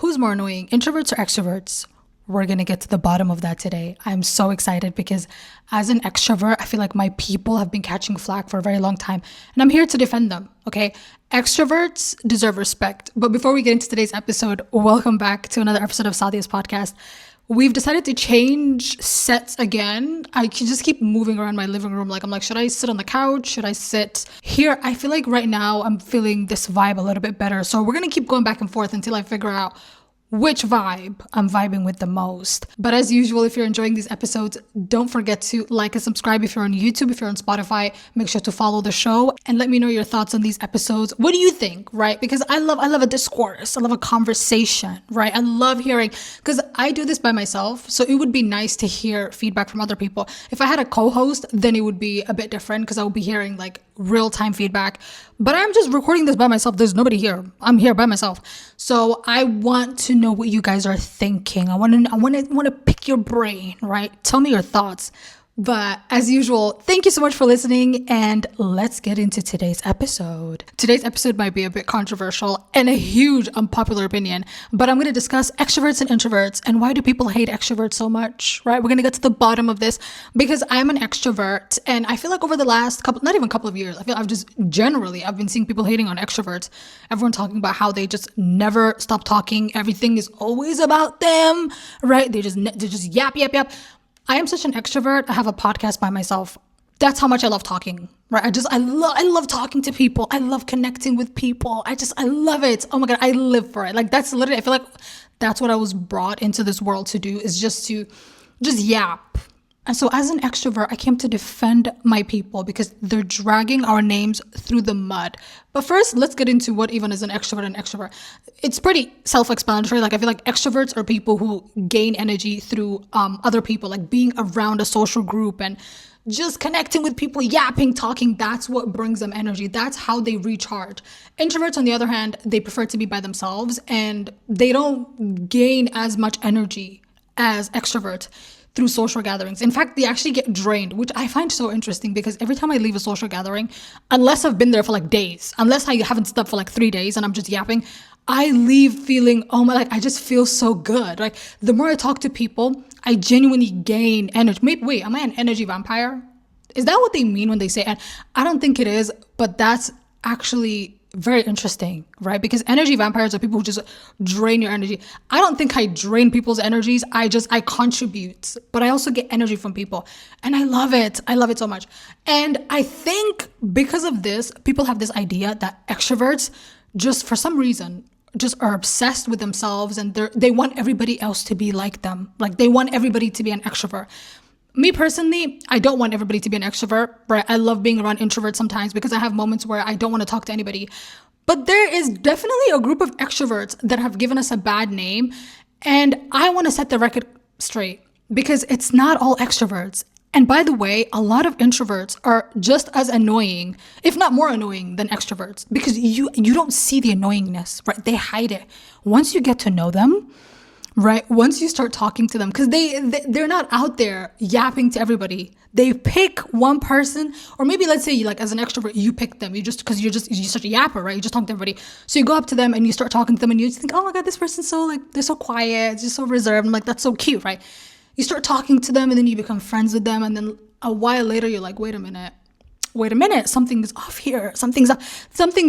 Who's more annoying, introverts or extroverts? We're going to get to the bottom of that today. I'm so excited because as an extrovert, I feel like my people have been catching flack for a very long time and I'm here to defend them, okay? Extroverts deserve respect. But before we get into today's episode, welcome back to another episode of Sadia's podcast. We've decided to change sets again. I can just keep moving around my living room. I'm like, should I sit on the couch? Should I sit here? I feel like right now I'm feeling this vibe a little bit better. So we're going to keep going back and forth until I figure out which vibe I'm vibing with the most. But as usual, if you're enjoying these episodes, don't forget to like and subscribe if you're on YouTube. If you're on Spotify, make sure to follow the show and let me know your thoughts on these episodes. What do you think, right? Because I love a discourse. I love a conversation, right? I love hearing, because I do this by myself. So it would be nice to hear feedback from other people. If I had a co-host, then it would be a bit different because I would be hearing like real-time feedback. But I'm just recording this by myself. There's nobody here. I'm here by myself. So I want to know what you guys are thinking. I want to pick your brain, right? Tell me your thoughts. But as usual, thank you so much for listening and let's get into today's episode. Today's episode might be a bit controversial and a huge unpopular opinion, but I'm going to discuss extroverts and introverts and why do people hate extroverts so much, right? We're going to get to the bottom of this because I'm an extrovert and I feel like over the last couple of years, I've been seeing people hating on extroverts. Everyone talking about how they just never stop talking. Everything is always about them, right? They just yap. I am such an extrovert. I have a podcast by myself. That's how much I love talking, right? I love talking to people. I love connecting with people. I love it. Oh my God, I live for it. Like that's literally, I feel like that's what I was brought into this world to do, is just yap. And so as an extrovert, I came to defend my people because they're dragging our names through the mud. But first, let's get into what even is an extrovert and extrovert. It's pretty self-explanatory. Like I feel like extroverts are people who gain energy through other people, like being around a social group and just connecting with people, yapping, talking. That's what brings them energy. That's how they recharge. Introverts, on the other hand, they prefer to be by themselves and they don't gain as much energy as extroverts through social gatherings. In fact, they actually get drained, which I find so interesting because every time I leave a social gathering, unless I've been there for like days, unless I haven't slept for like 3 days and I'm just yapping, I leave feeling, I just feel so good. Like the more I talk to people, I genuinely gain energy. Wait, am I an energy vampire? Is that what they mean when they say it? I don't think it is, but that's actually very interesting, right? Because energy vampires are people who just drain your energy. I don't think I drain people's energies. I contribute, but I also get energy from people and I love it. I love it so much. And I think because of this, people have this idea that extroverts just for some reason just are obsessed with themselves and they want everybody else to be like them. Like they want everybody to be an extrovert. Me personally, I don't want everybody to be an extrovert, right? I love being around introverts sometimes because I have moments where I don't want to talk to anybody. But there is definitely a group of extroverts that have given us a bad name. And I want to set the record straight because it's not all extroverts. And by the way, a lot of introverts are just as annoying, if not more annoying than extroverts, because you don't see the annoyingness, right? They hide it. Once you get to know them, right? Once you start talking to them, because they're not out there yapping to everybody. They pick one person, or maybe let's say like as an extrovert, you pick them. You're such a yapper, right? You just talk to everybody. So you go up to them and you start talking to them and you just think, oh my God, this person's so like, they're so quiet, just so reserved. I'm like, that's so cute, right? You start talking to them and then you become friends with them. And then a while later, you're like, wait a minute, something is off here. Something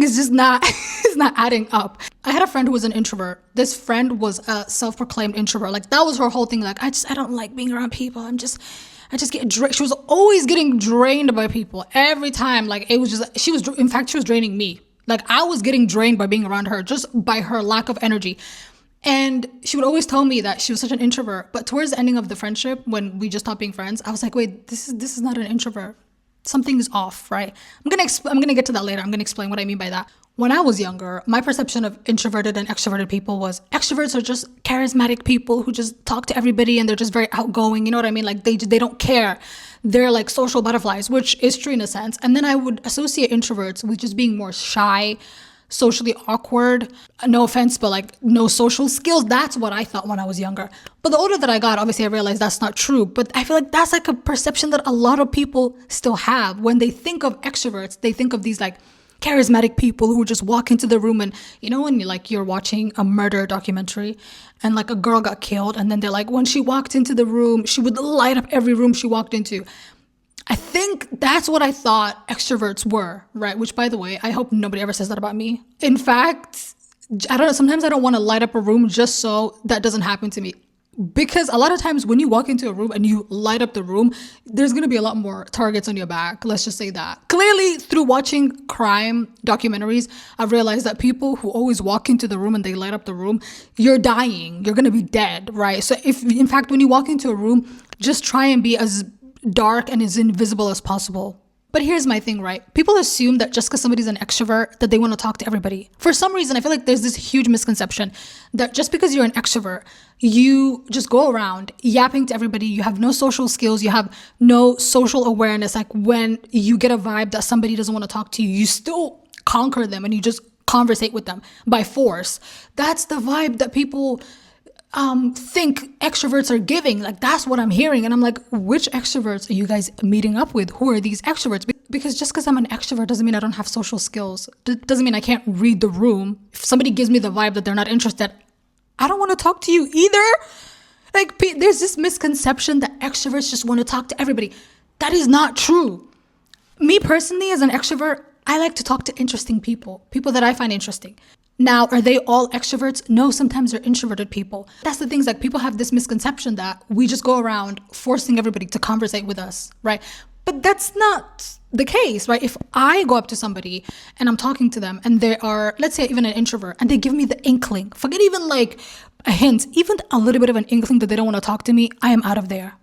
is just not, it's not adding up. I had a friend who was an introvert. This friend was a self-proclaimed introvert. Like that was her whole thing. Like, I don't like being around people. I just get drained. She was always getting drained by people every time. Like it was just, she was draining me. Like I was getting drained by being around her just by her lack of energy. And she would always tell me that she was such an introvert. But towards the ending of the friendship, when we just stopped being friends, I was like, wait, this is not an introvert. Something is off, right? I'm gonna get to that later. I'm gonna explain what I mean by that. When I was younger, my perception of introverted and extroverted people was extroverts are just charismatic people who just talk to everybody and they're just very outgoing. You know what I mean? Like they don't care. They're like social butterflies, which is true in a sense. And then I would associate introverts with just being more shy, socially awkward. No offense, but like no social skills. That's what I thought when I was younger. But the older that I got, obviously I realized that's not true. But I feel like that's like a perception that a lot of people still have. When they think of extroverts, they think of these like charismatic people who just walk into the room and, you know, when you're watching a murder documentary and like a girl got killed and then they're like, when she walked into the room, she would light up every room she walked into. I think that's what I thought extroverts were, right? Which, by the way, I hope nobody ever says that about me. In fact, I don't know, sometimes I don't want to light up a room just so that doesn't happen to me. Because a lot of times when you walk into a room and you light up the room, there's going to be a lot more targets on your back. Let's just say that. Clearly, through watching crime documentaries, I've realized that people who always walk into the room and they light up the room, you're dying. You're going to be dead, right? So if, in fact, when you walk into a room, just try and be as dark and as invisible as possible. But here's my thing, right? People assume that just because somebody's an extrovert, that they want to talk to everybody. For some reason, I feel like there's this huge misconception that just because you're an extrovert, you just go around yapping to everybody. You have no social skills. You have no social awareness. Like when you get a vibe that somebody doesn't want to talk to you, you still conquer them and you just conversate with them by force. That's the vibe that people think extroverts are giving. Like that's what I'm hearing, and I'm like, which extroverts are you guys meeting up with? Who are these extroverts? Because just because I'm an extrovert doesn't mean I don't have social skills. Doesn't mean I can't read the room. If somebody gives me the vibe that they're not interested, I don't want to talk to you either. Like there's this misconception that extroverts just want to talk to everybody. That is not true. Me personally, as an extrovert, I like to talk to interesting people that I find interesting. Now, are they all extroverts? No, sometimes they're introverted people. That's the things, like people have this misconception that we just go around forcing everybody to conversate with us, right? But that's not the case, right? If I go up to somebody and I'm talking to them and they are, let's say even an introvert, and they give me the inkling, forget even like a hint, even a little bit of an inkling that they don't want to talk to me, I am out of there.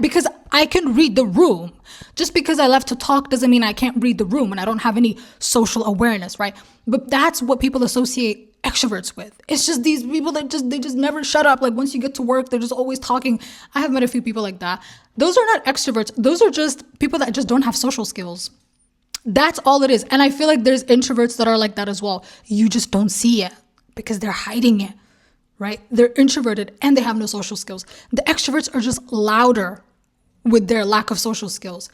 Because I can read the room. Just because I love to talk doesn't mean I can't read the room and I don't have any social awareness, right? But that's what people associate extroverts with. It's just these people that they just never shut up. Like once you get to work, they're just always talking. I have met a few people like that. Those are not extroverts. Those are just people that just don't have social skills. That's all it is. And I feel like there's introverts that are like that as well. You just don't see it because they're hiding it. Right? They're introverted and they have no social skills. The extroverts are just louder with their lack of social skills.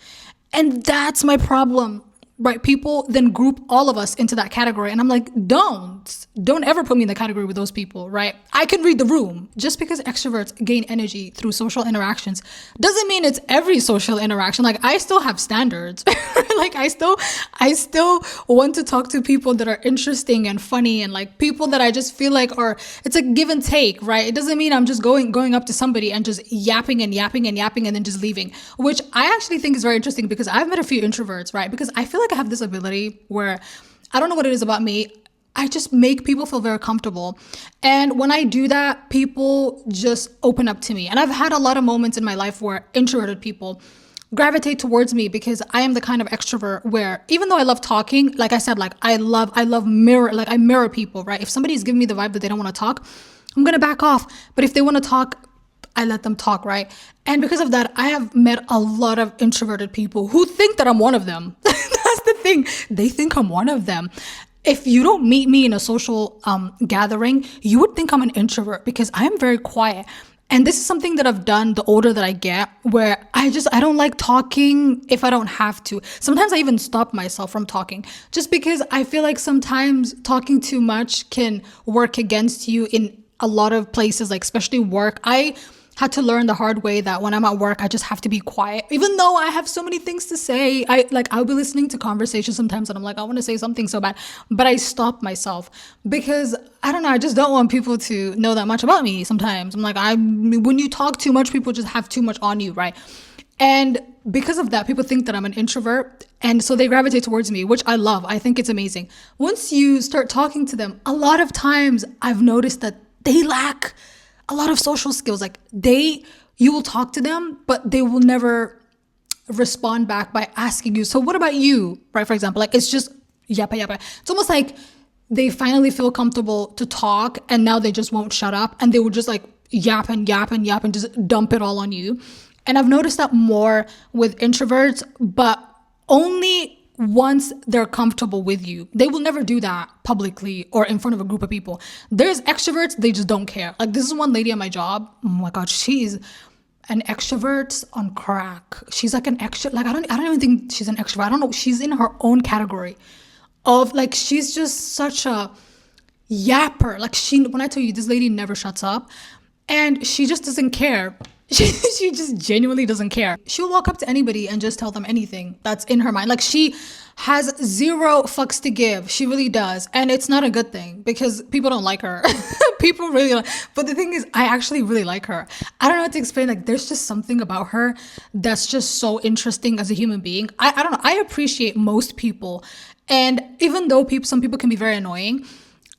And that's my problem, right? People then group all of us into that category. And I'm like, don't ever put me in the category with those people, right? I can read the room. Just because extroverts gain energy through social interactions doesn't mean it's every social interaction. Like I still have standards. Like I still want to talk to people that are interesting and funny and like people that I just feel like it's a give and take, right? It doesn't mean I'm just going up to somebody and just yapping and then just leaving, which I actually think is very interesting because I've met a few introverts, right? Because I feel like I have this ability where I don't know what it is about me. I just make people feel very comfortable. And when I do that, people just open up to me. And I've had a lot of moments in my life where introverted people gravitate towards me because I am the kind of extrovert where even though I love talking, like I said, like I mirror people, right? If somebody's giving me the vibe that they don't want to talk, I'm going to back off. But if they want to talk, I let them talk, right? And because of that, I have met a lot of introverted people who think that I'm one of them. That's the thing. They think I'm one of them. If you don't meet me in a social gathering, you would think I'm an introvert because I am very quiet. And this is something that I've done the older that I get, where I don't like talking if I don't have to. Sometimes I even stop myself from talking just because I feel like sometimes talking too much can work against you in a lot of places, like especially work. I had to learn the hard way that when I'm at work, I just have to be quiet. Even though I have so many things to say, I'll be listening to conversations sometimes and I'm like, I want to say something so bad, but I stop myself because I don't know. I just don't want people to know that much about me. Sometimes I'm like, when you talk too much, people just have too much on you, right? And because of that, people think that I'm an introvert. And so they gravitate towards me, which I love. I think it's amazing. Once you start talking to them, a lot of times I've noticed that they lack a lot of social skills. Like you will talk to them, but they will never respond back by asking you, so what about you? Right? For example, like it's just yappa. It's almost like they finally feel comfortable to talk and now they just won't shut up and they will just like yap and just dump it all on you. And I've noticed that more with introverts, but only once they're comfortable with you. They will never do that publicly or in front of a group of people. There's extroverts, they just don't care. Like this is one lady at my job. Oh my God, she's an extrovert on crack. She's like an extrovert. Like I don't even think she's an extrovert. I don't know. She's in her own category of like, she's just such a yapper. Like, when I tell you, this lady never shuts up, and she just doesn't care. She just genuinely doesn't care. She'll walk up to anybody and just tell them anything that's in her mind. Like, she has zero fucks to give. She really does. And it's not a good thing because people don't like her. People really don't. But the thing is, I actually really like her. I don't know how to explain. Like, there's just something about her that's just so interesting as a human being. I don't know. I appreciate most people. And even though some people can be very annoying,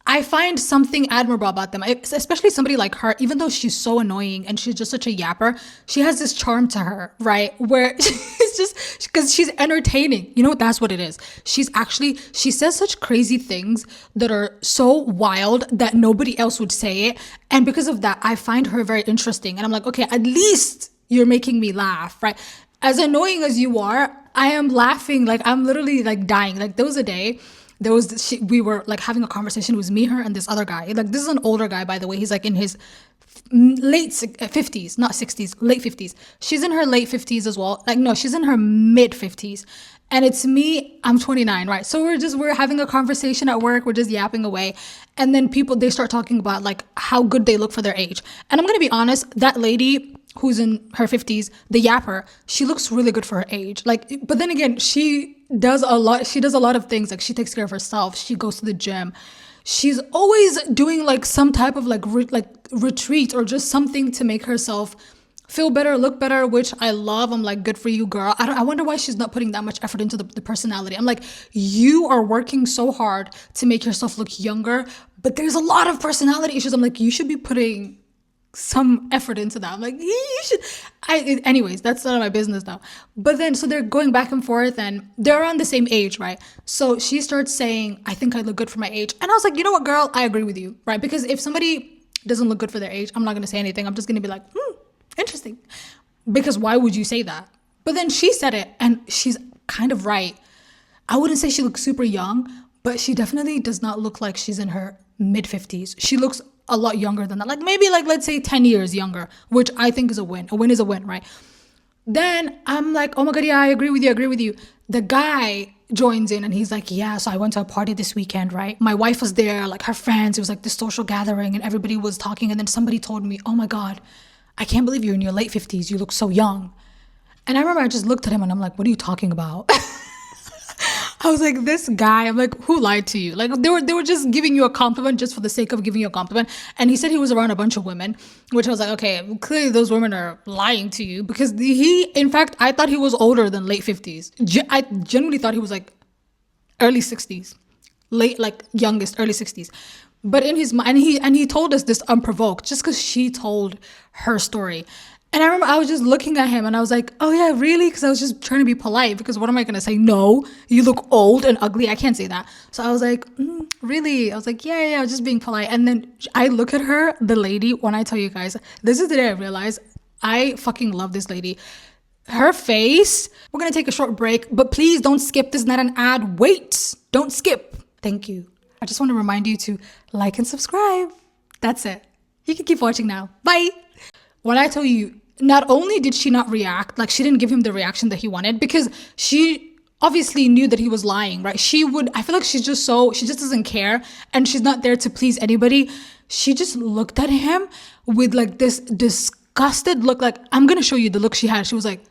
I find something admirable about them, especially somebody like her. Even though she's so annoying and she's just such a yapper, she has this charm to her, right? Where it's just because she's entertaining. You know, that's what it is. She says such crazy things that are so wild that nobody else would say it. And because of that, I find her very interesting. And I'm like, okay, at least you're making me laugh, right? As annoying as you are, I am laughing. Like, I'm literally like dying. Like, there was a day, we were like having a conversation. It was me, her, and this other guy. Like, this is an older guy, by the way. He's like in his late 50s, not 60s, late 50s. She's in her late 50s as well. Like, no, she's in her mid 50s. And it's me, I'm 29, right? So we're having a conversation at work. We're just yapping away. And then they start talking about like how good they look for their age. And I'm going to be honest, that lady who's in her 50s, the yapper, she looks really good for her age. Like, but then again, she does a lot of things. Like, she takes care of herself. She goes to the gym. She's always doing like some type of like retreat or just something to make herself feel better, look better, which I love. I'm like, good for you, girl. I wonder why she's not putting that much effort into the personality. I'm like, you are working so hard to make yourself look younger, but there's a lot of personality issues. I'm like, you should be putting some effort into that. I'm like, you should. Anyways, that's none of my business now. But then, so they're going back and forth, and they're around the same age, right? So she starts saying, I think I look good for my age. And I was like, you know what, girl? I agree with you, right? Because if somebody doesn't look good for their age, I'm not going to say anything. I'm just going to be like, interesting. Because why would you say that? But then she said it, and she's kind of right. I wouldn't say she looks super young, but she definitely does not look like she's in her mid 50s. She looks a lot younger than that. Like, maybe like, let's say 10 years younger, which I think is a win. A win is a win, right? Then I'm like, oh my God, yeah, I agree with you. The guy joins in and he's like, yeah, so I went to a party this weekend, right? My wife was there, like her friends. It was like this social gathering and everybody was talking. And then somebody told me, oh my God, I can't believe you're in your late 50s. You look so young. And I remember I just looked at him and I'm like, what are you talking about? I was like, this guy, I'm like, who lied to you? Like, they were just giving you a compliment just for the sake of giving you a compliment. And he said he was around a bunch of women, which I was like, okay, well, clearly those women are lying to you, because in fact, I thought he was older than late 50s. I genuinely thought he was like early 60s, youngest, early 60s. But in his mind, he told us this unprovoked, just because she told her story. And I remember I was just looking at him and I was like, oh yeah, really? Because I was just trying to be polite, because what am I going to say? No, you look old and ugly. I can't say that. So I was like, really? I was like, yeah, I was just being polite. And then I look at her, the lady, when I tell you guys, this is the day I realized I fucking love this lady. Her face, we're going to take a short break, but please don't skip. This is not an ad. Wait, don't skip. Thank you. I just want to remind you to like and subscribe. That's it. You can keep watching now. Bye. When I tell you, not only did she not react, like she didn't give him the reaction that he wanted, because she obviously knew that he was lying, right? I feel like she just doesn't care, and she's not there to please anybody. She just looked at him with like this disgusted look. Like, I'm going to show you the look she had. She was like,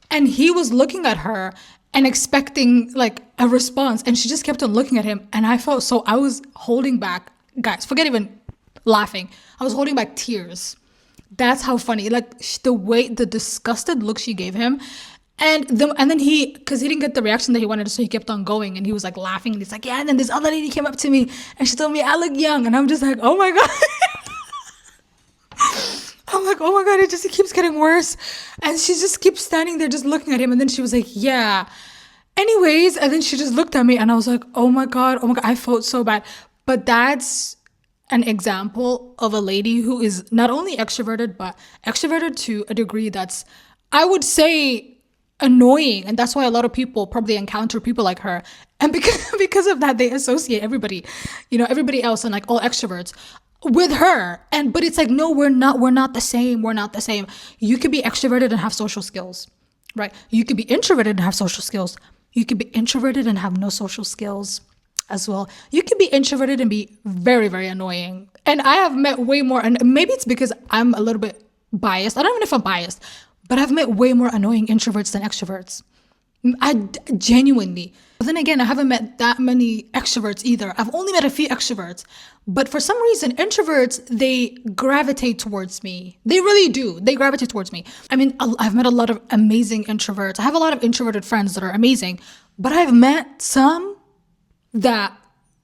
and he was looking at her and expecting like a response, and she just kept on looking at him. And I was holding back, guys, forget even laughing. I was holding back tears. That's how funny, like the disgusted look she gave him. And then because he didn't get the reaction that he wanted, so he kept on going, and he was like laughing, and he's like, yeah. And then this other lady came up to me and she told me I look young, and I'm just like, oh my God. I'm like, oh my God, it keeps getting worse. And she just keeps standing there just looking at him. And then she was like, yeah. Anyways, and then she just looked at me and I was like, oh my God, I felt so bad. But that's an example of a lady who is not only extroverted, but extroverted to a degree that's, I would say, annoying. And that's why a lot of people probably encounter people like her. And because of that, they associate everybody else and like all extroverts with her. But it's like, no, we're not the same. We're not the same. You could be extroverted and have social skills, right? You could be introverted and have social skills. You could be introverted and have no social skills as well. You can be introverted and be very, very annoying. And I have met way more, and maybe it's because I'm a little bit biased. I don't even know if I'm biased, but I've met way more annoying introverts than extroverts. Genuinely. But then again, I haven't met that many extroverts either. I've only met a few extroverts. But for some reason, introverts, they gravitate towards me. They really do. They gravitate towards me. I mean, I've met a lot of amazing introverts. I have a lot of introverted friends that are amazing. But I've met some that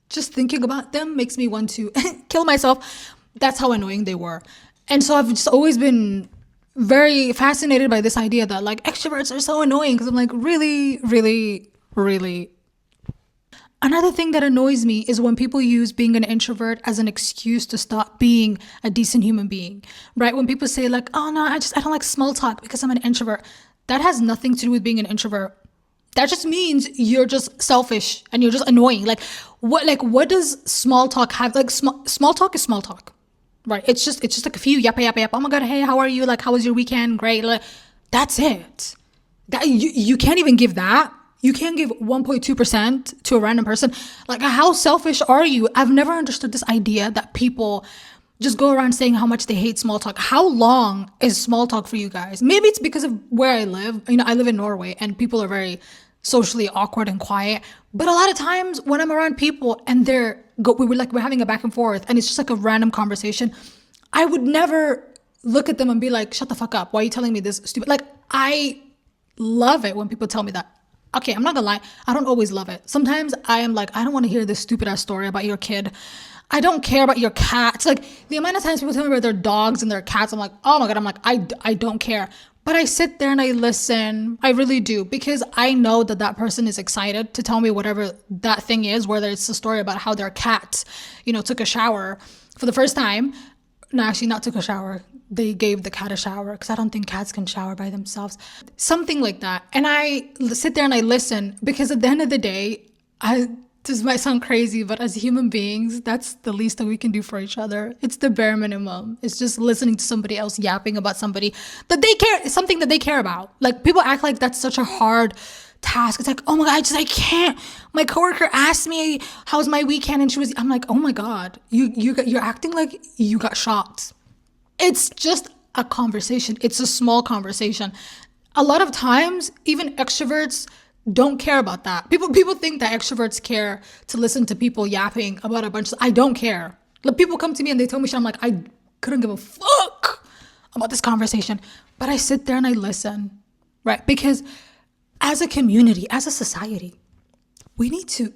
just thinking about them makes me want to kill myself. That's how annoying they were. And so I've just always been very fascinated by this idea that like extroverts are so annoying, because I'm like, really, really, really. Another thing that annoys me is when people use being an introvert as an excuse to stop being a decent human being, right? When people say like, oh no, I don't like small talk because I'm an introvert. That has nothing to do with being an introvert. That just means you're just selfish and you're just annoying. What does small talk have? Like small talk is small talk, right? It's just like a few yappa. Oh my God, hey, how are you? Like, how was your weekend? Great. Like, that's it. That you can't even give that. You can't give 1.2% to a random person. Like, how selfish are you? I've never understood this idea that people just go around saying how much they hate small talk. How long is small talk for you guys? Maybe it's because of where I live. I live in Norway and people are very socially awkward and quiet. But a lot of times when I'm around people and we're having a back and forth and it's just like a random conversation, I would never look at them and be like, shut the fuck up. Why are you telling me this stupid? Like, I love it when people tell me that. Okay, I'm not gonna lie. I don't always love it. Sometimes I am like, I don't want to hear this stupid ass story about your kid. I don't care about your cat. It's like the amount of times people tell me about their dogs and their cats. I'm like, oh my God. I'm like, I don't care. But I sit there and I listen. I really do, because I know that person is excited to tell me whatever that thing is, whether it's a story about how their cat, took a shower for the first time. No, actually not took a shower. They gave the cat a shower, because I don't think cats can shower by themselves. Something like that. And I sit there and I listen, because at the end of the day, this might sound crazy, but as human beings, that's the least that we can do for each other. It's the bare minimum. It's just listening to somebody else yapping about somebody that they care, something that they care about. Like, people act like that's such a hard task. It's like, oh my God, I can't. My coworker asked me, how's my weekend? And I'm like, oh my God, you're acting like you got shot. It's just a conversation. It's a small conversation. A lot of times, even extroverts don't care about that. People think that extroverts care to listen to people yapping about a bunch of, I don't care. Like, people come to me and they tell me shit. I'm like, I couldn't give a fuck about this conversation. But I sit there and I listen, right? Because as a community, as a society, we need to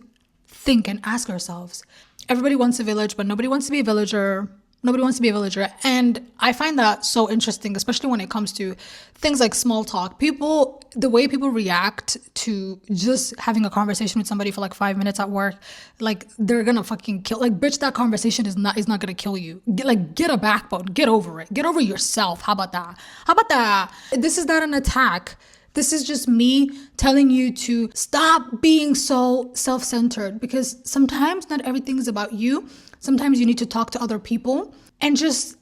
think and ask ourselves, everybody wants a village, but nobody wants to be a villager. Nobody wants to be a villager. And I find that so interesting, especially when it comes to things like small talk. The way people react to just having a conversation with somebody for like 5 minutes at work, like they're gonna fucking kill. Like, bitch, that conversation is not gonna kill you. Get a backbone. Get over it. Get over yourself. How about that? This is not an attack. This is just me telling you to stop being so self-centered, because sometimes not everything is about you. Sometimes you need to talk to other people and just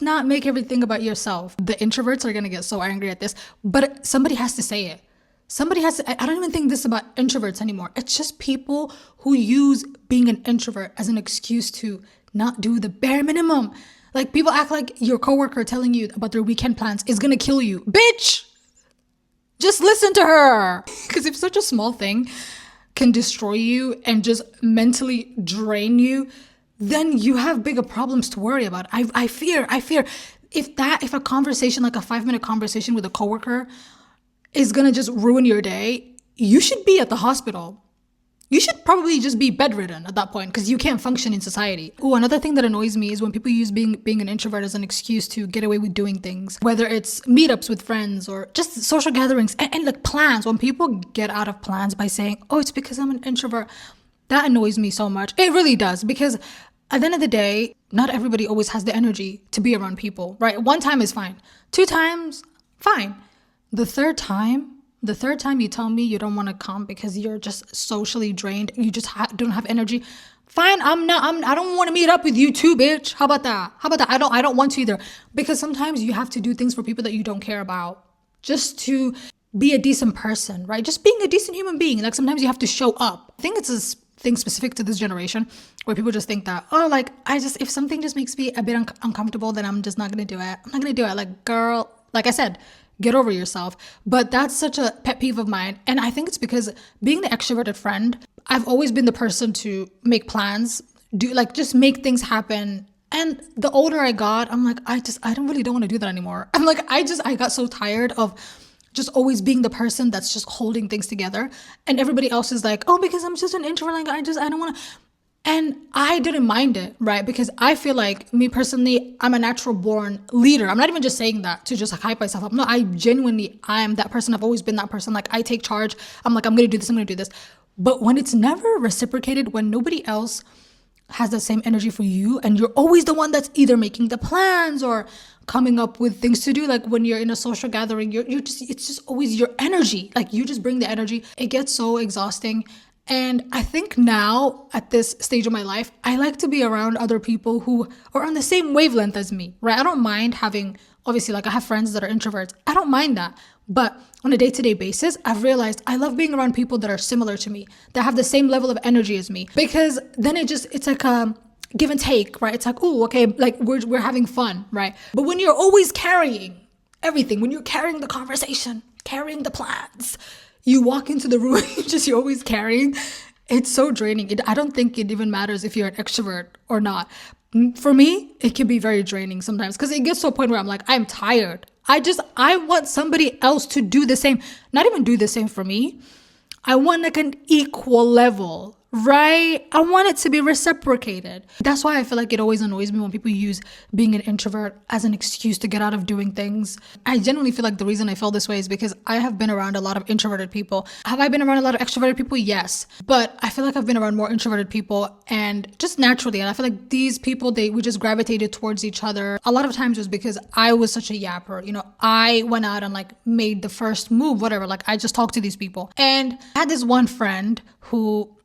not make everything about yourself. The introverts are going to get so angry at this, but somebody has to say it. Somebody has to. I don't even think this about introverts anymore. It's just people who use being an introvert as an excuse to not do the bare minimum. Like, people act like your coworker telling you about their weekend plans is going to kill you. Bitch! Just listen to her. Because if such a small thing can destroy you and just mentally drain you, then you have bigger problems to worry about. I fear if a conversation, like a 5-minute conversation with a coworker, is gonna just ruin your day, you should be at the hospital. You should probably just be bedridden at that point, because you can't function in society. Oh, another thing that annoys me is when people use being an introvert as an excuse to get away with doing things, whether it's meetups with friends or just social gatherings and like plans. When people get out of plans by saying, oh, it's because I'm an introvert, that annoys me so much. It really does, because at the end of the day, not everybody always has the energy to be around people, right? 1 time is fine. 2 times, fine. The third time you tell me you don't want to come because you're just socially drained, you just don't have energy, fine. I don't want to meet up with you too, bitch. How about that? I don't want to either. Because sometimes you have to do things for people that you don't care about, just to be a decent person, right? Just being a decent human being. Like sometimes you have to show up. I think it's a thing specific to this generation where people just think that, oh, like if something just makes me a bit uncomfortable, then I'm just not going to do it. I'm not going to do it. Like, girl, like I said, get over yourself. But that's such a pet peeve of mine. And I think it's because being the extroverted friend, I've always been the person to make plans, just make things happen. And the older I got, I'm like, I don't want to do that anymore. I'm like, I got so tired of just always being the person that's just holding things together. And everybody else is like, oh, because I'm just an introvert. Like, I don't want to. And I didn't mind it, right? Because I feel like, me personally, I'm a natural born leader. I'm not even just saying that to just like hype myself up. No, I am that person. I've always been that person. Like, I take charge. I'm like, I'm going to do this. I'm going to do this. But when it's never reciprocated, when nobody else has the same energy for you, and you're always the one that's either making the plans or coming up with things to do, like when you're in a social gathering, it's just always your energy. Like, you just bring the energy. It gets so exhausting. And I think now at this stage of my life, I like to be around other people who are on the same wavelength as me, right? I don't mind having, obviously, like I have friends that are introverts. I don't mind that. But on a day-to-day basis, I've realized I love being around people that are similar to me, that have the same level of energy as me, because then it's like a give and take, right? It's like, oh, okay, like we're having fun, right? But when you're always carrying everything, when you're carrying the conversation, carrying the plans, you walk into the room, you're always carrying. It's so draining. I don't think it even matters if you're an extrovert or not. For me, it can be very draining sometimes because it gets to a point where I'm like, I'm tired. I want somebody else to do the same, not even do the same for me. I want like an equal level, right? I want it to be reciprocated. That's why I feel like it always annoys me when people use being an introvert as an excuse to get out of doing things. I genuinely feel like the reason I feel this way is because I have been around a lot of introverted people. Have I been around a lot of extroverted people? Yes. But I feel like I've been around more introverted people, and just naturally. And I feel like these people, we just gravitated towards each other. A lot of times it was because I was such a yapper. You know, I went out and like made the first move, whatever. Like, I just talked to these people. And I had this one friend who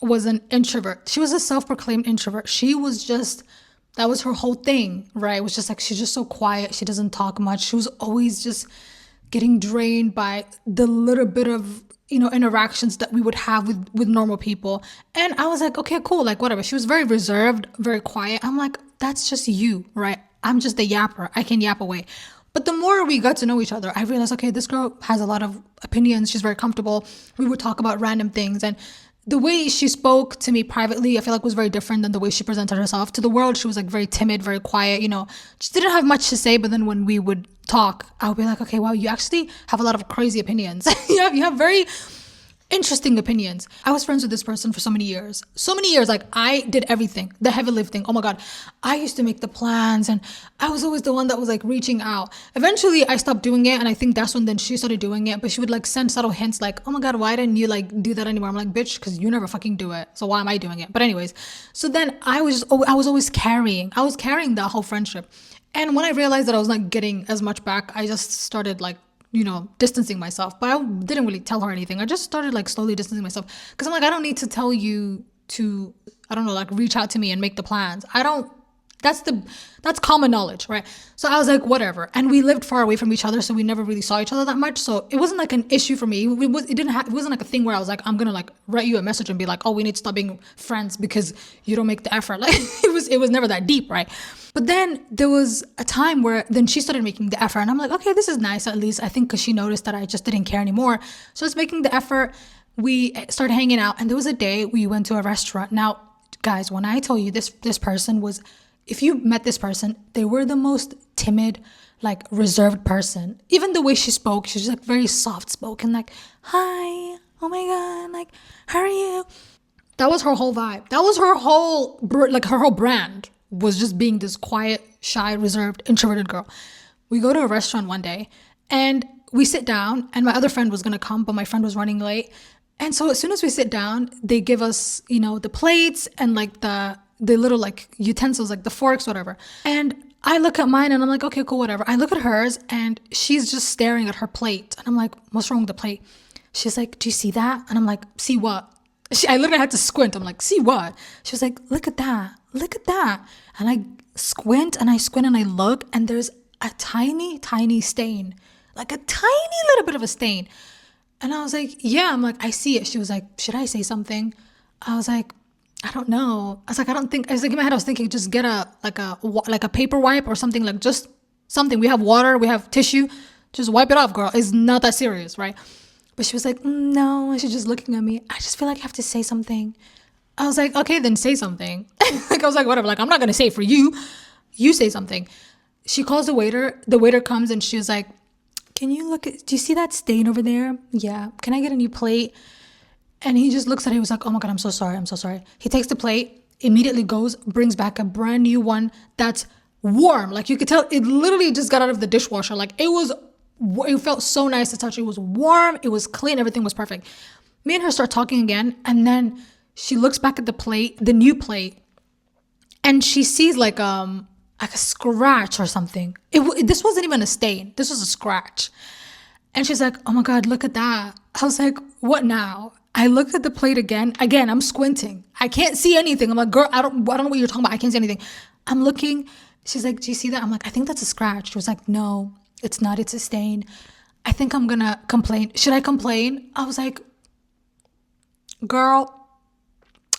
was an introvert. She was a self-proclaimed introvert. That was her whole thing, right? It was just like, she's just so quiet. She doesn't talk much. She was always just getting drained by the little bit of, interactions that we would have with normal people. And I was like, okay, cool. Like, whatever. She was very reserved, very quiet. I'm like, that's just you, right? I'm just the yapper. I can yap away. But the more we got to know each other, I realized, okay, this girl has a lot of opinions. She's very comfortable. We would talk about random things. And the way she spoke to me privately, I feel like was very different than the way she presented herself. To the world, she was like very timid, very quiet, just didn't have much to say. But then when we would talk, I would be like, okay, wow, you actually have a lot of crazy opinions. You have very interesting opinions. I was friends with this person for so many years. Like, I did everything, the heavy lifting. Oh my God. I used to make the plans, and I was always the one that was like reaching out. Eventually I stopped doing it, and I think that's when then she started doing it. But she would like send subtle hints like, oh my God, why didn't you like do that anymore? I'm like, bitch, because you never fucking do it. So why am I doing it? But anyways, so then I was always carrying that whole friendship. And when I realized that I was not getting as much back, I just started like, distancing myself. But I didn't really tell her anything. I just started like slowly distancing myself, because I'm like, I don't need to tell you to, I don't know, like reach out to me and make the plans. That's common knowledge, right? So I was like, whatever. And we lived far away from each other, so we never really saw each other that much. So it wasn't like an issue for me. It wasn't like a thing where I was like, I'm gonna like write you a message and be like, oh, we need to stop being friends because you don't make the effort. Like, it was never that deep, right? But then there was a time where then she started making the effort, and I'm like, okay, this is nice, at least, I think, because she noticed that I just didn't care anymore. So I was making the effort. We started hanging out, and there was a day we went to a restaurant. Now, guys, when I tell you this person was, if you met this person, they were the most timid, like reserved person. Even the way she spoke, she's like very soft spoken, like, hi, oh my God, like, how are you? That was her whole vibe. That was her whole, her whole brand was just being this quiet, shy, reserved, introverted girl. We go to a restaurant one day, and we sit down, and my other friend was gonna come, but my friend was running late. And so as soon as we sit down, they give us, the plates and like the little like utensils, like the forks, whatever. And I look at mine and I'm like, okay, cool, whatever. I look at hers, and she's just staring at her plate. And I'm like, what's wrong with the plate? She's like, do you see that? And I'm like, see what? I literally had to squint. I'm like, see what? She was like, look at that. And I squint and I look, and there's a tiny, tiny stain like a tiny little bit of a stain. And I was like, yeah. I'm like, I see it. She was like, should I say something? I was like, I don't know. I was like, I don't think. I was like, in my head, I was thinking, just get a paper wipe or something, like just something. We have water, we have tissue. Just wipe it off, girl. It's not that serious, right? But she was like, no. And she's just looking at me. I just feel like I have to say something. I was like, okay, then say something. Like, I was like, whatever. Like, I'm not gonna say it for you. You say something. She calls the waiter. The waiter comes and she was like, can you look at, do you see that stain over there? Yeah. Can I get a new plate? And he just looks at it. He was like, oh my God, I'm so sorry. I'm so sorry. He takes the plate, immediately goes, brings back a brand new one that's warm. Like, you could tell it literally just got out of the dishwasher. Like, it felt so nice to touch. It was warm. It was clean. Everything was perfect. Me and her start talking again. And then she looks back at the plate, the new plate, and she sees like a scratch or something. This wasn't even a stain. This was a scratch. And she's like, oh my God, look at that. I was like, what now? I looked at the plate again. Again, I'm squinting. I can't see anything. I'm like, girl, I don't know what you're talking about. I can't see anything. I'm looking. She's like, do you see that? I'm like, I think that's a scratch. She was like, no, it's not. It's a stain. I think I'm gonna complain. Should I complain? I was like, girl,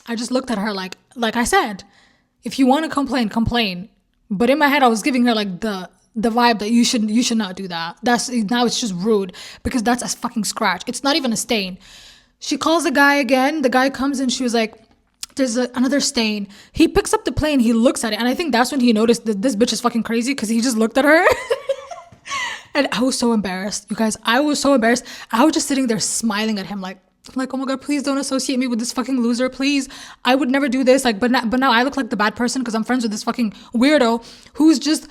I just looked at her like I said, if you want to complain, complain. But in my head, I was giving her like the vibe that you should not do that. Now it's just rude because that's a fucking scratch. It's not even a stain. She calls the guy again. The guy comes and she was like, there's another stain. He picks up the plate and he looks at it. And I think that's when he noticed that this bitch is fucking crazy because he just looked at her. And I was so embarrassed, you guys. I was so embarrassed. I was just sitting there smiling at him like, oh my God, please don't associate me with this fucking loser, please. I would never do this. Like, but now I look like the bad person because I'm friends with this fucking weirdo who's just,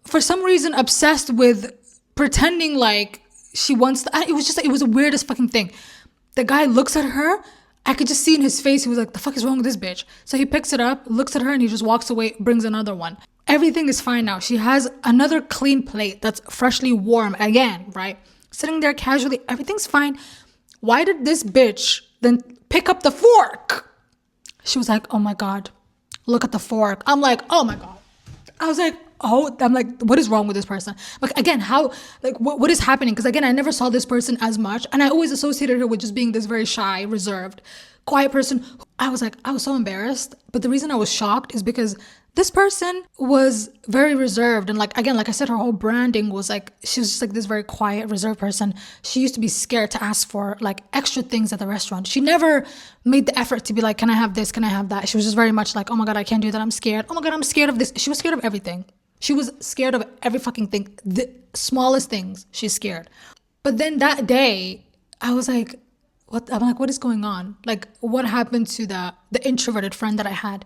for some reason, obsessed with pretending like she wants to, it was the weirdest fucking thing. The guy looks at her. I could just see in his face, he was like, the fuck is wrong with this bitch? So he picks it up, looks at her, and he just walks away, brings another one. Everything is fine now. She has another clean plate that's freshly warm again, right? Sitting there casually, everything's fine. Why did this bitch then pick up the fork? She was like, oh my God, look at the fork. I'm like, oh my God. I was like, I'm like, what is wrong with this person? Like, again, what is happening? Because again, I never saw this person as much. And I always associated her with just being this very shy, reserved, quiet person. I was so embarrassed. But the reason I was shocked is because this person was very reserved. And like I said, her whole branding was like, she was just like this very quiet, reserved person. She used to be scared to ask for like extra things at the restaurant. She never made the effort to be like, can I have this? Can I have that? She was just very much like, oh my God, I can't do that. I'm scared. Oh my God, I'm scared of this. She was scared of everything. She was scared of every fucking thing. The smallest things, she's scared. But then that day, I was like, what? I'm like, what is going on? Like, what happened to the introverted friend that I had?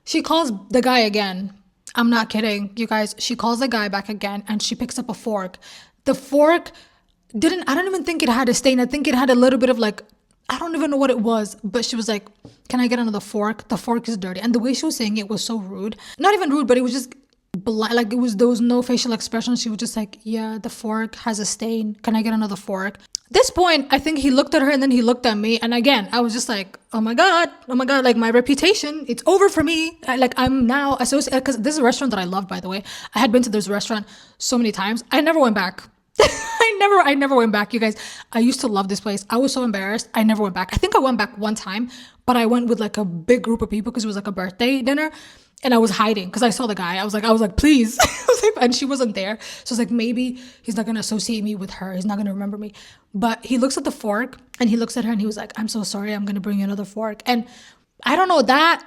She calls the guy again. I'm not kidding, you guys. She calls the guy back again and she picks up a fork. The fork I don't even think it had a stain. I think it had a little bit of like, I don't even know what it was. But she was like, can I get another fork? The fork is dirty. And the way she was saying it was so rude. Not even rude, but it was just like there was no facial expression. She was just like, yeah, the fork has a stain. Can I get another fork? This point, I think he looked at her and then he looked at me. And again, I was just like, oh my God, like my reputation, it's over for me. I'm now associated, because this is a restaurant that I love, by the way. I had been to this restaurant so many times. I never went back. I never went back, you guys. I used to love this place. I was so embarrassed. I never went back. I think I went back one time, but I went with like a big group of people because it was like a birthday dinner. And I was hiding because I saw the guy. I was like, please. And she wasn't there. So I was like, maybe he's not going to associate me with her. He's not going to remember me. But he looks at the fork and he looks at her and he was like, I'm so sorry. I'm going to bring you another fork. And I don't know, that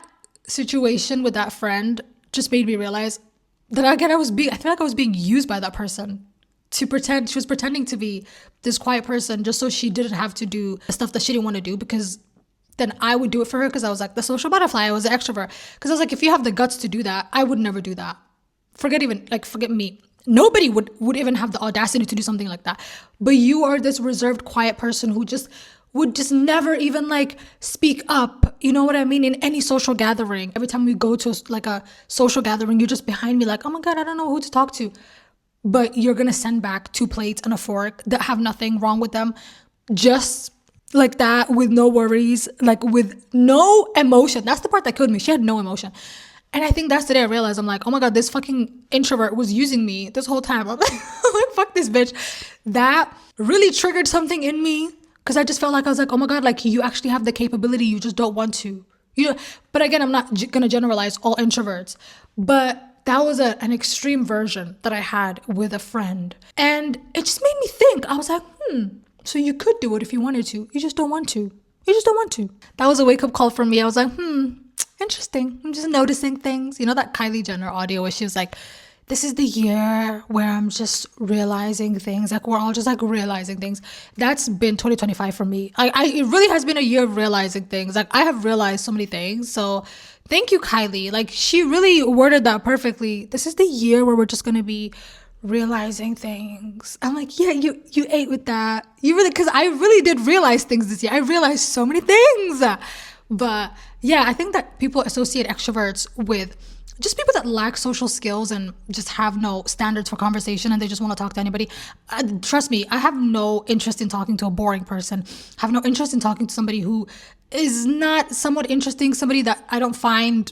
situation with that friend just made me realize that again, I feel like I was being used by that person to pretend. She was pretending to be this quiet person just so she didn't have to do the stuff that she didn't want to do, because then I would do it for her because I was like the social butterfly. I was an extrovert. Because I was like, if you have the guts to do that, I would never do that. Forget me. Nobody would even have the audacity to do something like that. But you are this reserved, quiet person who would just never even like speak up. You know what I mean? In any social gathering. Every time we go to like a social gathering, you're just behind me like, oh my God, I don't know who to talk to. But you're going to send back 2 plates and a fork that have nothing wrong with them. Just like that, with no worries, like with no emotion. That's the part that killed me. She had no emotion. And I think that's the day I realized, I'm like, oh my God, this fucking introvert was using me this whole time. I'm like, fuck this bitch. That really triggered something in me because I just felt like, I was like, oh my God, like you actually have the capability. You just don't want to. You know, but again, I'm not going to generalize all introverts. But that was an extreme version that I had with a friend. And it just made me think. I was like, so you could do it if you wanted to. You just don't want to. You just don't want to. That was a wake-up call for me. I was like, interesting. I'm just noticing things. You know that Kylie Jenner audio where she was like, this is the year where I'm just realizing things. Like we're all just like realizing things. That's been 2025 for me. It really has been a year of realizing things. Like I have realized so many things. So thank you, Kylie. Like she really worded that perfectly. This is the year where we're just going to be realizing things. I'm like, yeah, you ate with that. You really, because I really did realize things this year. I realized so many things. But yeah, I think that people associate extroverts with just people that lack social skills and just have no standards for conversation and they just want to talk to anybody. Trust me, I have no interest in talking to a boring person. I have no interest in talking to somebody who is not somewhat interesting, somebody that I don't find,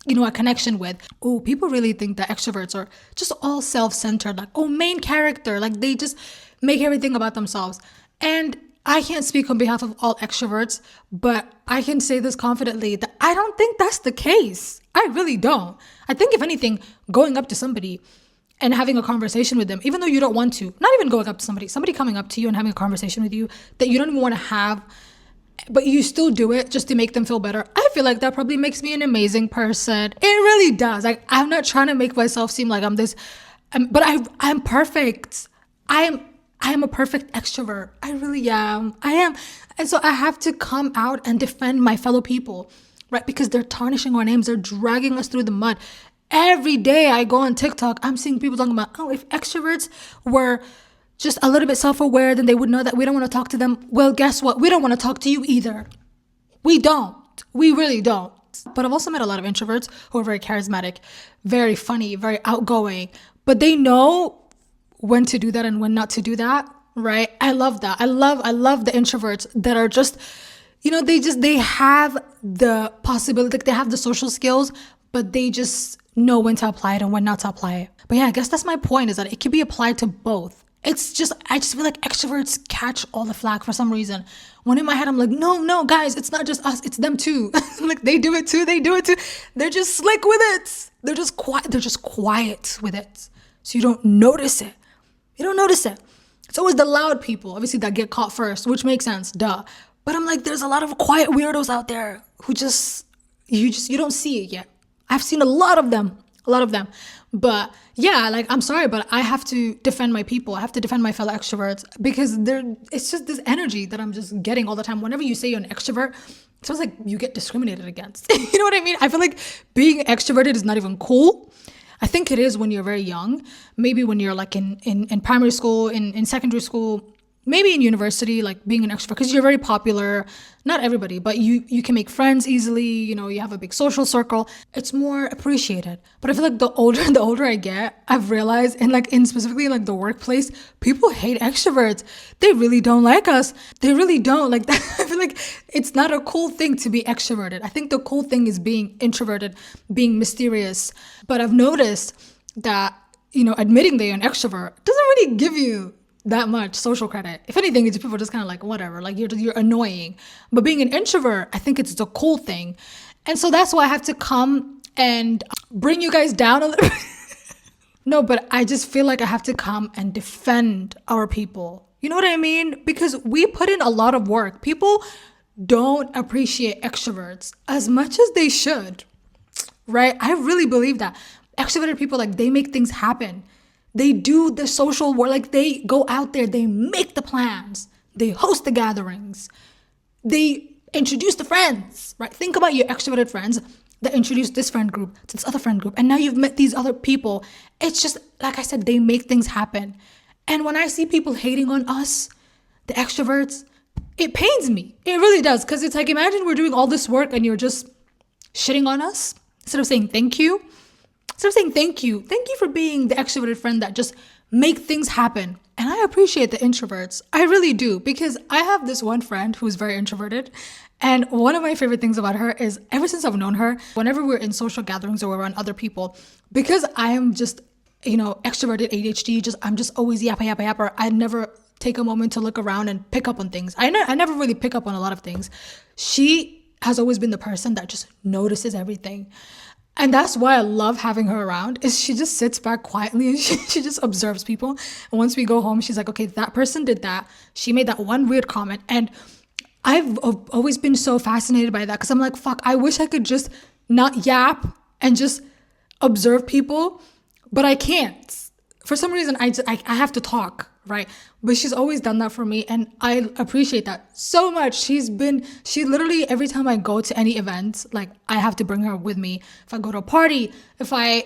a connection with. Oh, people really think that extroverts are just all self-centered, like, main character, like they just make everything about themselves. And I can't speak on behalf of all extroverts, but I can say this confidently that I don't think that's the case. I really don't. I think if anything, going up to somebody and having a conversation with them, even though you don't want to, not even going up to somebody coming up to you and having a conversation with you that you don't even want to have, but you still do it just to make them feel better. I feel like that probably makes me an amazing person. It really does. Like I'm not trying to make myself seem like I'm this, but I'm perfect. I am a perfect extrovert. I really am. I am. And so I have to come out and defend my fellow people, right? Because they're tarnishing our names. They're dragging us through the mud. Every day I go on TikTok, I'm seeing people talking about, if extroverts were just a little bit self-aware, then they would know that we don't want to talk to them. Well, guess what? We don't want to talk to you either. We don't. We really don't. But I've also met a lot of introverts who are very charismatic, very funny, very outgoing, but they know when to do that and when not to do that, right? I love that. I love the introverts that are just, they have the possibility, like they have the social skills, but they just know when to apply it and when not to apply it. But yeah, I guess that's my point, is that it can be applied to both. I just feel like extroverts catch all the flack for some reason. When in my head, I'm like, no, guys, it's not just us, it's them too. Like they do it too. They're just slick with it. They're just quiet with it. So you don't notice it. It's always the loud people, obviously, that get caught first, which makes sense, duh. But I'm like, there's a lot of quiet weirdos out there who you don't see it yet. I've seen a lot of them. But yeah, like, I'm sorry, but I have to defend my people. I have to defend my fellow extroverts because it's just this energy that I'm just getting all the time. Whenever you say you're an extrovert, it sounds like you get discriminated against. You know what I mean? I feel like being extroverted is not even cool. I think it is when you're very young, maybe when you're like in primary school, in secondary school, maybe in university, like being an extrovert, because you're very popular. Not everybody, but you can make friends easily. You have a big social circle. It's more appreciated. But I feel like the older I get, I've realized, and like specifically like the workplace, people hate extroverts. They really don't like us. They really don't like that. I feel like it's not a cool thing to be extroverted. I think the cool thing is being introverted, being mysterious. But I've noticed that, admitting that you're an extrovert doesn't really give you that much social credit. If anything, it's people just kind of like, whatever, like you're annoying. But being an introvert, I think it's the cool thing. And so that's why I have to come and bring you guys down a little bit. No, but I just feel like I have to come and defend our people. You know what I mean? Because we put in a lot of work. People don't appreciate extroverts as much as they should, right? I really believe that. Extroverted people, like, they make things happen. They do the social work, like they go out there, they make the plans, they host the gatherings, they introduce the friends, right? Think about your extroverted friends that introduce this friend group to this other friend group. And now you've met these other people. It's just, like I said, they make things happen. And when I see people hating on us, the extroverts, it pains me. It really does. Because it's like, imagine we're doing all this work and you're just shitting on us instead of saying thank you. instead of saying thank you for being the extroverted friend that just make things happen. And I appreciate the introverts. I really do, because I have this one friend who's very introverted. And one of my favorite things about her is, ever since I've known her, whenever we're in social gatherings or we're around other people, because I am just, extroverted ADHD, I'm just always yapper. I never take a moment to look around and pick up on things. I never really pick up on a lot of things. She has always been the person that just notices everything. And that's why I love having her around, is she just sits back quietly and she just observes people. And once we go home, she's like, okay, that person did that. She made that one weird comment. And I've always been so fascinated by that, because I'm like, fuck, I wish I could just not yap and just observe people, but I can't. For some reason, I have to talk, right? But she's always done that for me, and I appreciate that so much. She literally, every time I go to any event, like, I have to bring her with me. If I go to a party, if I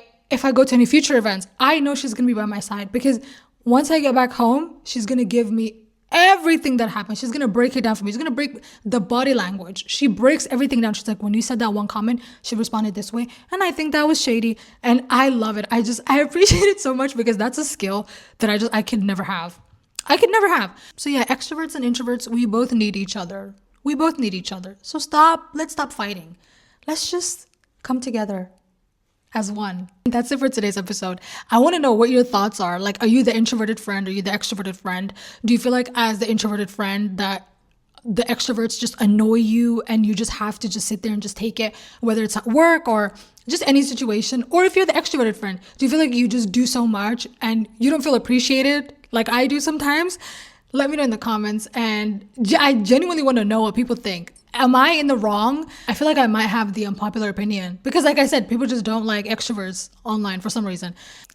go to any future events, I know she's gonna be by my side, because once I get back home, she's gonna give me everything that happened. She's gonna break it down for me. She's gonna break the body language. She breaks everything down. She's like, when you said that one comment, she responded this way, and I think that was shady. And I love it. I appreciate it so much, because that's a skill that I could never have. So yeah, extroverts and introverts, we both need each other. So let's stop fighting. Let's just come together as one. That's it for today's episode. I want to know what your thoughts are. Like, are you the introverted friend? Are you the extroverted friend? Do you feel like, as the introverted friend, that the extroverts just annoy you and you just have to just sit there and just take it, whether it's at work or just any situation? Or if you're the extroverted friend, do you feel like you just do so much and you don't feel appreciated like I do sometimes? Let me know in the comments, and I genuinely want to know what people think. Am I in the wrong? I feel like I might have the unpopular opinion, because, like I said, people just don't like extroverts online for some reason.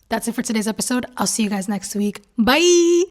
That's it for today's episode. I'll see you guys next week. Bye.